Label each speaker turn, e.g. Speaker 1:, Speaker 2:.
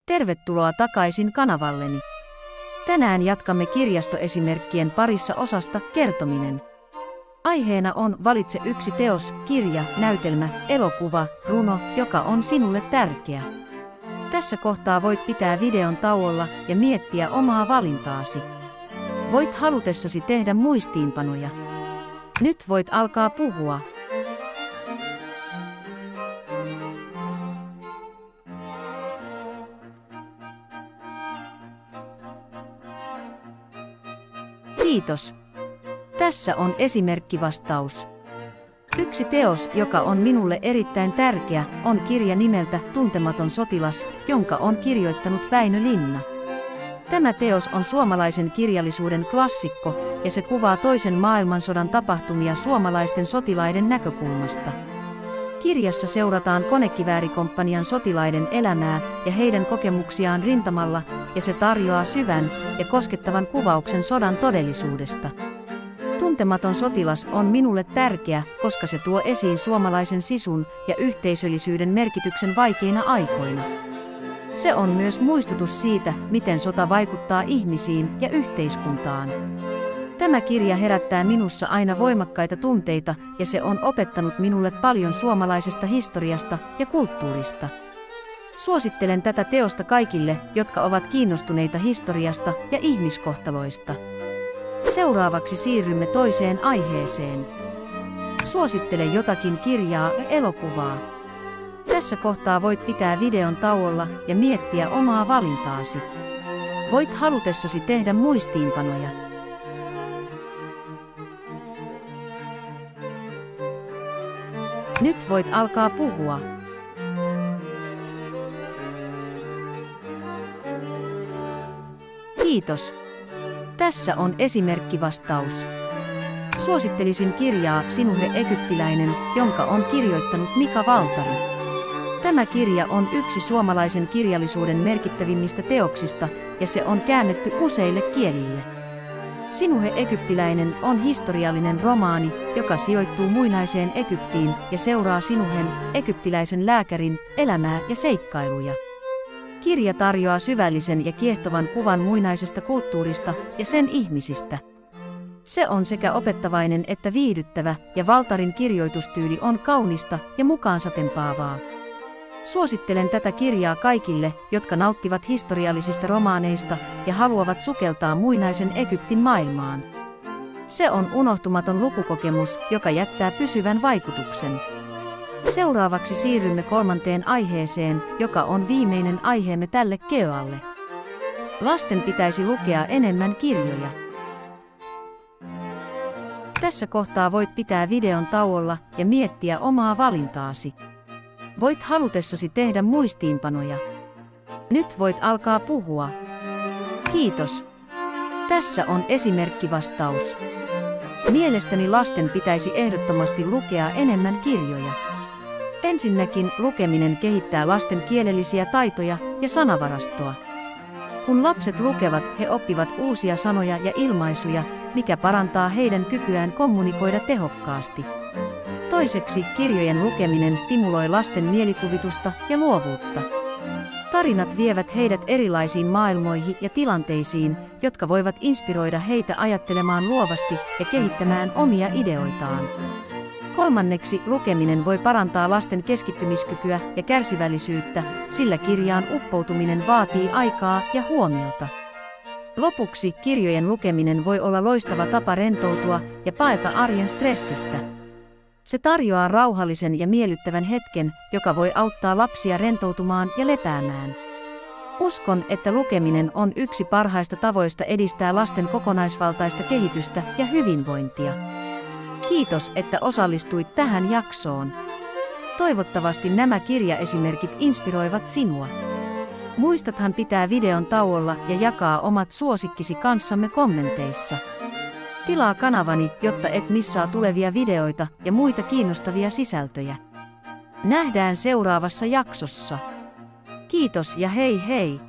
Speaker 1: Tervetuloa takaisin kanavalleni. Tänään jatkamme kirjastoesimerkkien parissa osasta kertominen. Aiheena on valitse yksi teos, kirja, näytelmä, elokuva, runo, joka on sinulle tärkeä. Tässä kohtaa voit pitää videon tauolla ja miettiä omaa valintaasi. Voit halutessasi tehdä muistiinpanoja. Nyt voit alkaa puhua. Kiitos. Tässä on esimerkkivastaus. Yksi teos, joka on minulle erittäin tärkeä, on kirja nimeltä Tuntematon sotilas, jonka on kirjoittanut Väinö Linna. Tämä teos on suomalaisen kirjallisuuden klassikko ja se kuvaa toisen maailmansodan tapahtumia suomalaisten sotilaiden näkökulmasta. Kirjassa seurataan Konekiväärikomppanian sotilaiden elämää ja heidän kokemuksiaan rintamalla, ja se tarjoaa syvän ja koskettavan kuvauksen sodan todellisuudesta. Tuntematon sotilas on minulle tärkeä, koska se tuo esiin suomalaisen sisun ja yhteisöllisyyden merkityksen vaikeina aikoina. Se on myös muistutus siitä, miten sota vaikuttaa ihmisiin ja yhteiskuntaan. Tämä kirja herättää minussa aina voimakkaita tunteita ja se on opettanut minulle paljon suomalaisesta historiasta ja kulttuurista. Suosittelen tätä teosta kaikille, jotka ovat kiinnostuneita historiasta ja ihmiskohtaloista. Seuraavaksi siirrymme toiseen aiheeseen. Suosittele jotakin kirjaa ja elokuvaa. Tässä kohtaa voit pitää videon tauolla ja miettiä omaa valintaasi. Voit halutessasi tehdä muistiinpanoja. Nyt voit alkaa puhua. Kiitos. Tässä on esimerkkivastaus. Suosittelisin kirjaa Sinuhe Egyptiläinen, jonka on kirjoittanut Mika Waltari. Tämä kirja on yksi suomalaisen kirjallisuuden merkittävimmistä teoksista ja se on käännetty useille kielille. Sinuhe Egyptiläinen on historiallinen romaani, joka sijoittuu muinaiseen Egyptiin ja seuraa Sinuhen, egyptiläisen lääkärin, elämää ja seikkailuja. Kirja tarjoaa syvällisen ja kiehtovan kuvan muinaisesta kulttuurista ja sen ihmisistä. Se on sekä opettavainen että viihdyttävä ja Waltarin kirjoitustyyli on kaunista ja mukaansatempaavaa. Suosittelen tätä kirjaa kaikille, jotka nauttivat historiallisista romaaneista ja haluavat sukeltaa muinaisen Egyptin maailmaan. Se on unohtumaton lukukokemus, joka jättää pysyvän vaikutuksen. Seuraavaksi siirrymme kolmanteen aiheeseen, joka on viimeinen aiheemme tälle keoalle. Lasten pitäisi lukea enemmän kirjoja. Tässä kohtaa voit pitää videon tauolla ja miettiä omaa valintaasi. Voit halutessasi tehdä muistiinpanoja. Nyt voit alkaa puhua. Kiitos. Tässä on esimerkkivastaus. Mielestäni lasten pitäisi ehdottomasti lukea enemmän kirjoja. Ensinnäkin lukeminen kehittää lasten kielellisiä taitoja ja sanavarastoa. Kun lapset lukevat, he oppivat uusia sanoja ja ilmaisuja, mikä parantaa heidän kykyään kommunikoida tehokkaasti. Toiseksi kirjojen lukeminen stimuloi lasten mielikuvitusta ja luovuutta. Tarinat vievät heidät erilaisiin maailmoihin ja tilanteisiin, jotka voivat inspiroida heitä ajattelemaan luovasti ja kehittämään omia ideoitaan. Kolmanneksi lukeminen voi parantaa lasten keskittymiskykyä ja kärsivällisyyttä, sillä kirjaan uppoutuminen vaatii aikaa ja huomiota. Lopuksi kirjojen lukeminen voi olla loistava tapa rentoutua ja paeta arjen stressistä. Se tarjoaa rauhallisen ja miellyttävän hetken, joka voi auttaa lapsia rentoutumaan ja lepäämään. Uskon, että lukeminen on yksi parhaista tavoista edistää lasten kokonaisvaltaista kehitystä ja hyvinvointia. Kiitos, että osallistuit tähän jaksoon. Toivottavasti nämä kirjaesimerkit inspiroivat sinua. Muistathan pitää videon tauolla ja jakaa omat suosikkisi kanssamme kommenteissa. Tilaa kanavani, jotta et missaa tulevia videoita ja muita kiinnostavia sisältöjä. Nähdään seuraavassa jaksossa. Kiitos ja hei hei!